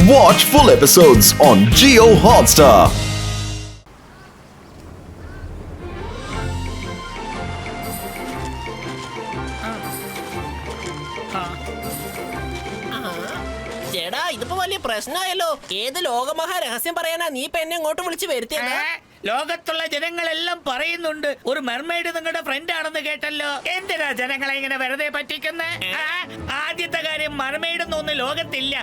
Watch full episodes on Jio Hotstar. ചേടാ ഇതിപ്പോ വലിയ പ്രശ്നമായല്ലോ. ഏത് ലോകമഹാ രഹസ്യം പറയാനാ നീ ഇപ്പൊ എന്നെ ഇങ്ങോട്ട് വിളിച്ച് വരുത്തിയത്? ലോകത്തുള്ള ജനങ്ങളെല്ലാം പറയുന്നുണ്ട് ഒരു മെർമെയ്ഡ് നിങ്ങളുടെ ഫ്രണ്ട് ആണെന്ന് കേട്ടല്ലോ. എന്തിനാ ജനങ്ങളെ ഇങ്ങനെ വെറുതെ പറ്റിക്കുന്നേ? ആദ്യത്തെ കാര്യം മെർമെയ്ഡ് ഒന്നും ലോകത്തില്ല.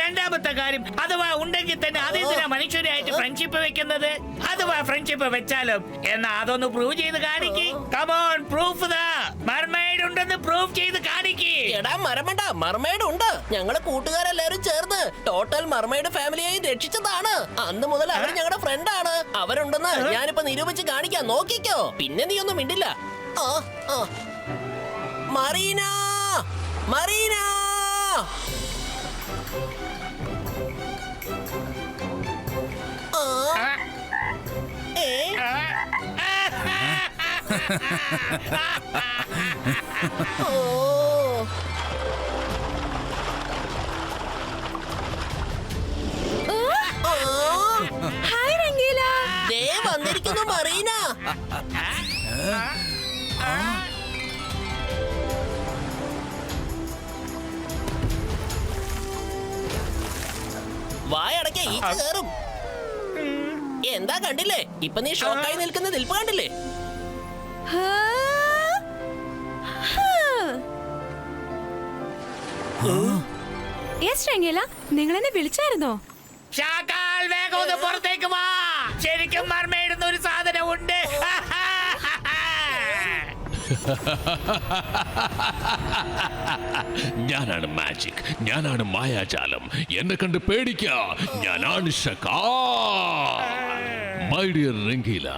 രണ്ടാമത്തെ കാര്യം അഥവാ ഉണ്ടെങ്കിൽ തന്നെ അതെന്തിനാ മനുഷ്യരായിട്ട് ഫ്രണ്ട്ഷിപ്പ് വെക്കുന്നത്? അഥവാ ഫ്രണ്ട്ഷിപ്പ് വെച്ചാലും എന്നാ അതൊന്ന് പ്രൂവ് ചെയ്ത് കാണിക്ക്. കമോൺ പ്രൂഫ് ദാ മെർമെയ്ഡ് ഉണ്ടെന്ന് പ്രൂവ് ചെയ്ത് കാണിക്ക്. എടാ മരമണ്ട, മർമെയ്ഡ് ഉണ്ട്. ഞങ്ങള് കൂട്ടുകാരെല്ലാരും ചേർന്ന് ടോട്ടൽ മർമെയ്ഡ് ഫാമിലിയായി രക്ഷിച്ചതാണ്. അന്ന് മുതൽ അവർ ഞങ്ങളുടെ ഫ്രണ്ടാണ്. അവരുണ്ടെന്ന് ഞാനിപ്പോ നിരൂപിച്ച് കാണിക്കാം, നോക്കിക്കോ. പിന്നെ നീ ഒന്നും മിണ്ടില്ല. മറീന, മറീന, ഹായ് രംഗീല. ദേ വന്നിരിക്കുന്നു മറീന. വായടക്കേ ഈ കേറും. എന്താ കണ്ടില്ലേ? ഇപ്പൊ നീ ഷോക്കായി നിൽക്കുന്ന നിൽപ്പ് കണ്ടില്ലേ? യെസ് രംഗീല, നിങ്ങൾ എന്നെ വിളിച്ചായിരുന്നോ? ഷാക്കാൽ വേഗം ഒന്ന് പുറത്തേക്ക് വാ. ശരിക്കും മർമെയ്ഡ് എന്നൊരു സാധനം ഉണ്ട്. ഞാനാണ് മാജിക്, ഞാനാണ് മായാജാലം. എന്നെ കണ്ട് പേടിക്ക, ഞാനാണ് മൈ ഡിയർ രംഗീല,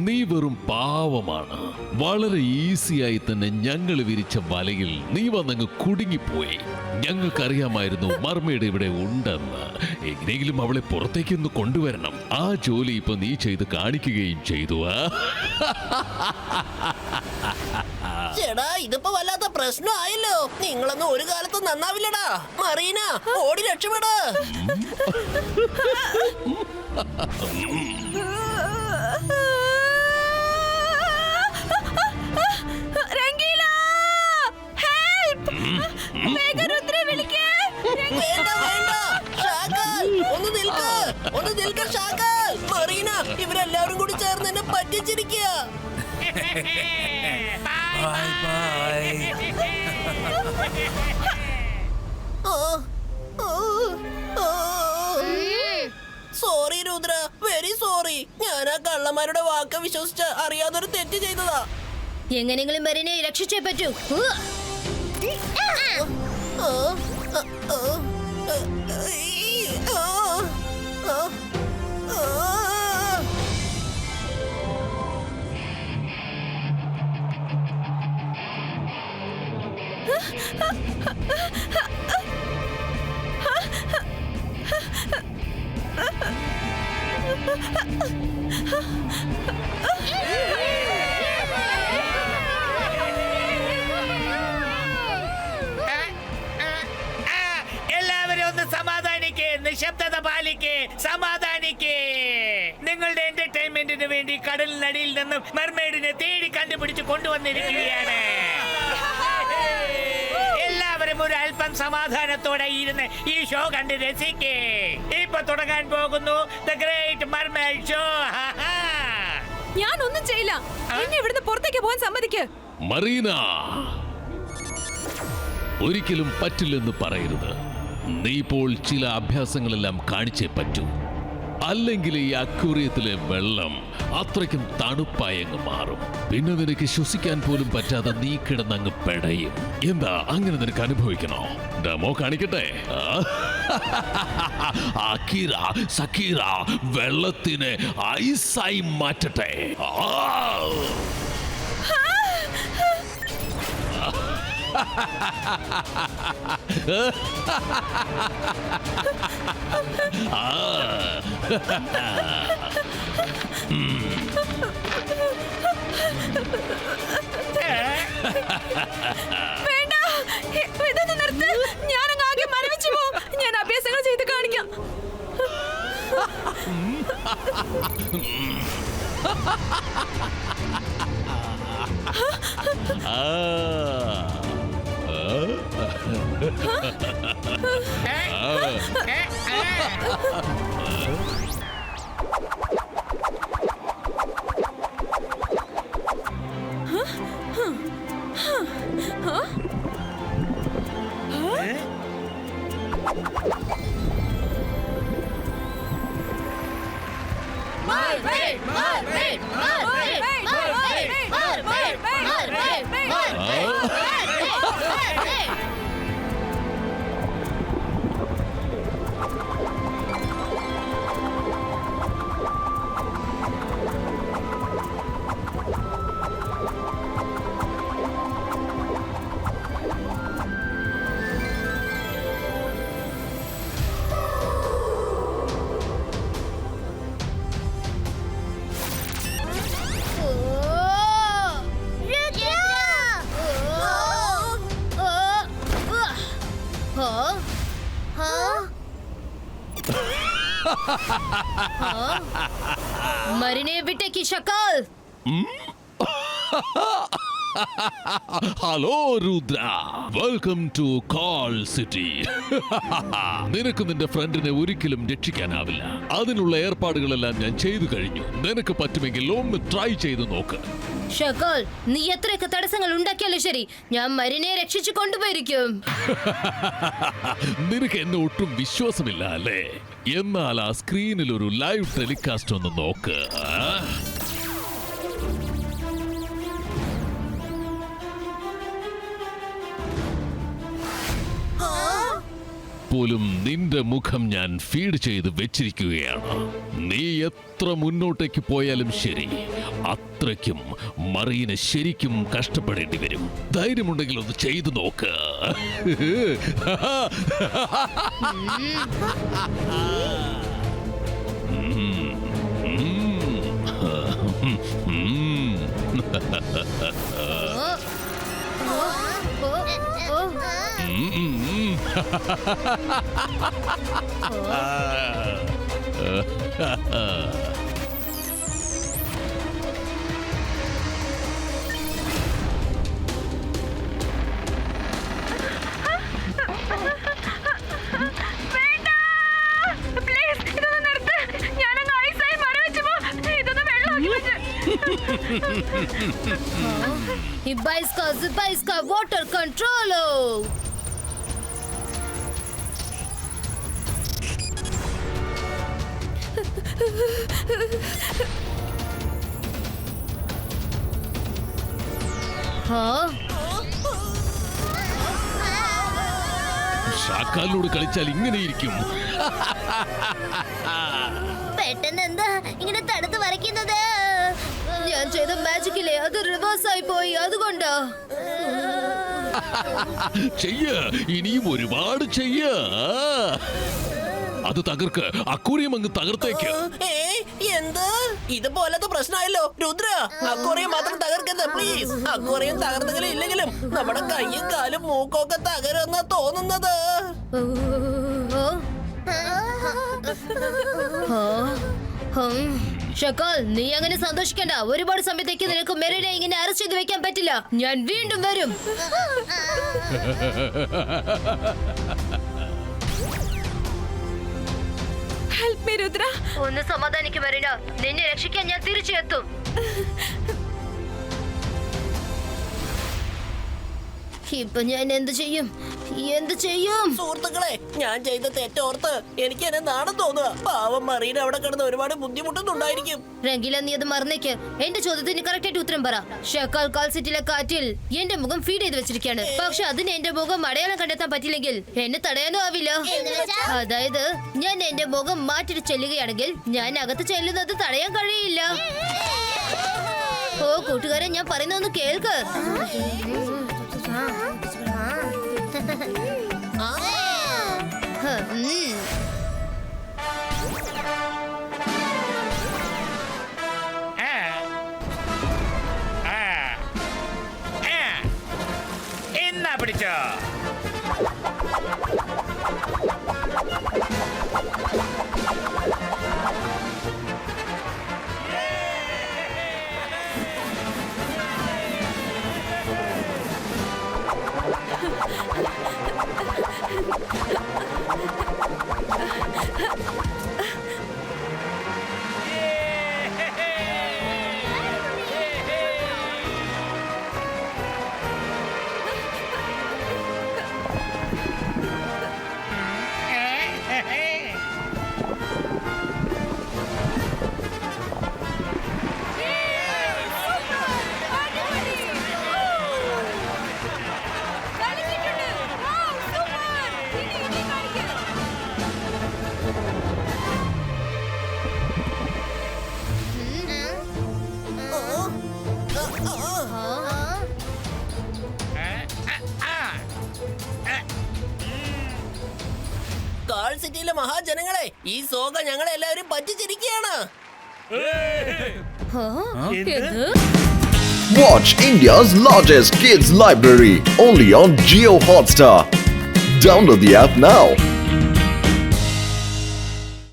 നീ വെറും പാവമാണ്. വളരെ ഈസിയായി തന്നെ ഞങ്ങൾ വിരിച്ച വലയിൽ നീ വന്നങ്ങ് കുടുങ്ങിപ്പോയി. ഞങ്ങൾക്കറിയാമായിരുന്നു മർമെയ്ഡ് ഇവിടെ ഉണ്ടെന്ന്. എങ്ങനെയെങ്കിലും അവളെ പുറത്തേക്കൊന്ന് കൊണ്ടുവരണം. ആ ജോലി ഇപ്പൊ നീ ചെയ്ത് കാണിക്കുകയും ചെയ്തു. ചേടാ ഇതിപ്പോ വല്ലാത്ത പ്രശ്നമായല്ലോ. നിങ്ങളൊന്നും ഒരു കാലത്ത് നന്നാവില്ലടാ. മറീന ഓടി രക്ഷപ്പെടാ. രംഗീല, ഹെൽപ്പ്! വേഗം രുദ്രയെ വിളിക്ക്. വേണ്ട വേണ്ട ഷാക്കാൽ, ഒന്ന് നിൽക്ക്, ഒന്ന് നിൽക്ക ഷാക്കാൽ. മറീന ഇവരെല്ലാവരും കൂടി ചേർന്ന് എന്നെ പറ്റിച്ചിരിക്കുക. Sorry Rudra, very sorry. ഞാൻ ആ കള്ളന്മാരുടെ വാക്ക് വിശ്വസിച്ച് അറിയാതൊരു തെറ്റ് ചെയ്തതാ. എങ്ങനെങ്കിലും മരീനെ രക്ഷിച്ചേ പറ്റൂ. എല്ലാവരും ഒന്ന് സമാധാനിക്കേ, നിശബ്ദത പാലിക്കേ, സമാധാനിക്കേ. നിങ്ങളുടെ എന്റർടൈൻമെന്റിന് വേണ്ടി കടലിനടിയിൽ നിന്നും മെർമെയ്ഡിനെ തേടി കണ്ടുപിടിച്ച് കൊണ്ടുവന്നിരിക്കുകയാണ്. എല്ലാവരും ഒരു അല്പം സമാധാനത്തോടെ ഇരുന്ന് ഈ ഷോ കണ്ട് രസിക്കേ. ഇപ്പൊ തുടങ്ങാൻ പോകുന്നു ദ ഗ്രേറ്റ് മെർമെയ്ഡ് ഷോ. ഞാൻ ഒന്നും ചെയ്യില്ല. എന്നെ ഇവിടുന്ന് പുറത്തേക്ക് പോകാൻ സമ്മതിക്ക്. മറീന, ഒരിക്കലും പറ്റില്ലെന്ന് പറയരുത്. നീ ഇപ്പോൾ ചില അഭ്യാസങ്ങളെല്ലാം കാണിച്ചേ പറ്റൂ. അല്ലെങ്കിൽ ഈ അക്വേറിയത്തിലെ വെള്ളം അത്രയ്ക്കും തണുപ്പായങ്ങ് മാറും. പിന്നെ നിനക്ക് ശ്വസിക്കാൻ പോലും പറ്റാതെ നീ കിടന്നങ്ങ് പെടയും. എന്താ അങ്ങനെ നിനക്ക് അനുഭവിക്കണോ? ഡെമോ കാണിക്കട്ടെ. അക്കീറ സക്കീറ വെള്ളത്തിനെ ഐസായി മാറ്റട്ടെ. വേണ്ട, ഇതൊന്ന് നിർത്ത്. ഞാനങ്ങ് ആകെ മരവിച്ചു പോകും. ഞാൻ അഭ്യാസങ്ങൾ ചെയ്ത് കാണിക്കാം. मरने बेटे की शक्ल। Hello Rudra, welcome to call city. നിനക്ക് നിന്റെ ഫ്രണ്ടിനെ ഒരിക്കലും രക്ഷിക്കാനാവില്ല. അതിനുള്ള ഏർപ്പാടുകളെല്ലാം ഞാൻ ചെയ്തു കഴിഞ്ഞു. നിനക്ക് പറ്റുമെങ്കിൽ ഒന്ന് ട്രൈ ചെയ്ത് നോക്ക്. ഷക്കൽ, നീ എത്രയൊക്കെ തടസ്സങ്ങൾ ഉണ്ടാക്കിയാലും ശരി, ഞാൻ മരിനെ രക്ഷിച്ചു കൊണ്ടുപോയിരിക്കും. നിനക്ക് എന്നെ ഒട്ടും വിശ്വാസമില്ല അല്ലേ? എന്നാൽ ആ സ്ക്രീനിൽ ഒരു ലൈവ് ടെലികാസ്റ്റ് ഒന്ന് നോക്ക്. പോലും നിന്റെ മുഖം ഞാൻ ഫീഡ് ചെയ്ത് വെച്ചിരിക്കുകയാണ്. നീ എത്ര മുന്നോട്ടേക്ക് പോയാലും ശരി, അത്രയ്ക്കും മറീനെ ശരിക്കും കഷ്ടപ്പെടേണ്ടി വരും. ധൈര്യമുണ്ടെങ്കിൽ ഒന്ന് ചെയ്തു നോക്ക്. इसका वाटर कंट्रोलो. ഷാക്കാലിനോട് കളിച്ചാൽ ഇങ്ങനെയിരിക്കും. പെട്ടെന്ന് എന്താ ഇങ്ങനെ തടുത്ത് വരയ്ക്കുന്നത്? ഞാൻ ചെയ്ത മാജിക്കിലെ അത് റിവേഴ്സ് ആയി പോയി, അതുകൊണ്ടാ. ചെയ്യ, ഇനിയും ഒരുപാട് ചെയ്യ. അത് തകർക്ക്, അക്കൂറിയം അങ്ങ് തകർത്തേക്ക്. എന്ത് ഇതുപോലത്തെ പ്രശ്നമായല്ലോ രുദ്ര. അക്കൂറിയം മാത്രം തകർക്കരുത് പ്ലീസ്. അക്കൂറിയം തകർന്നെങ്കിലും ഇല്ലെങ്കിലും നമ്മുടെ കയ്യും കാലും മൂക്കൊക്കെ തകരുമെന്നാ തോന്നുന്നത്. ഷക്കൽ, നീ അങ്ങനെ സന്തോഷിക്കണ്ട. ഒരുപാട് സമയത്തേക്ക് നിനക്ക് മെറിനെ ഇങ്ങനെ അറസ്റ്റ് ചെയ്ത് വെക്കാൻ പറ്റില്ല. ഞാൻ വീണ്ടും വരും. ഒന്ന് സമാധാനിക്ക് മെറിന. നിന്നെ രക്ഷിക്കാൻ ഞാൻ തിരിച്ചെത്തും. ഇപ്പൊ ഞാൻ എന്ത് ചെയ്യും? സുഹൃത്തുക്കളെ, ഞാൻ ചെയ്ത തെറ്റോർത്ത് എനിക്ക് എന്നെ നാണം തോന്നുക. പാവം മറീന അവിടെ കിടന്ന് ഒരുപാട് ബുദ്ധിമുട്ടുന്നുണ്ടായിരിക്കും. രംഗില, നീ അത് മറന്നേക്ക്. എന്റെ ചോദ്യത്തിന് കറക്റ്റ് ആയിട്ട് ഉത്തരം പറ. ഷക്കാൽ കാൾ സിറ്റിയിലെ കാറ്റിൽ എന്റെ മുഖം ഫീഡ് ചെയ്ത് വെച്ചിരിക്കുകയാണ്. പക്ഷെ അതിന് എന്റെ മുഖം അടയാളം കണ്ടെത്താൻ പറ്റില്ലെങ്കിൽ എന്നെ തടയാനും ആവില്ല. അതായത് ഞാൻ എന്റെ മുഖം മാറ്റിട്ട് ചെല്ലുകയാണെങ്കിൽ ഞാൻ അകത്ത് ചെല്ലുന്നത് തടയാൻ കഴിയില്ല. ഓ കൂട്ടുകാരെ, ഞാൻ പറയുന്നൊന്ന് കേൾക്ക്. എന്നാ പിടിച്ചോ. കാൾ സിറ്റിയിലെ മഹാജനങ്ങളെ, ഈ സോഗ ഞങ്ങളെ എല്ലാവരും പറ്റിച്ചിരിക്കുകയാണ്. എന്ത്? Watch India's largest kids library only on Jio Hotstar. Download the app now.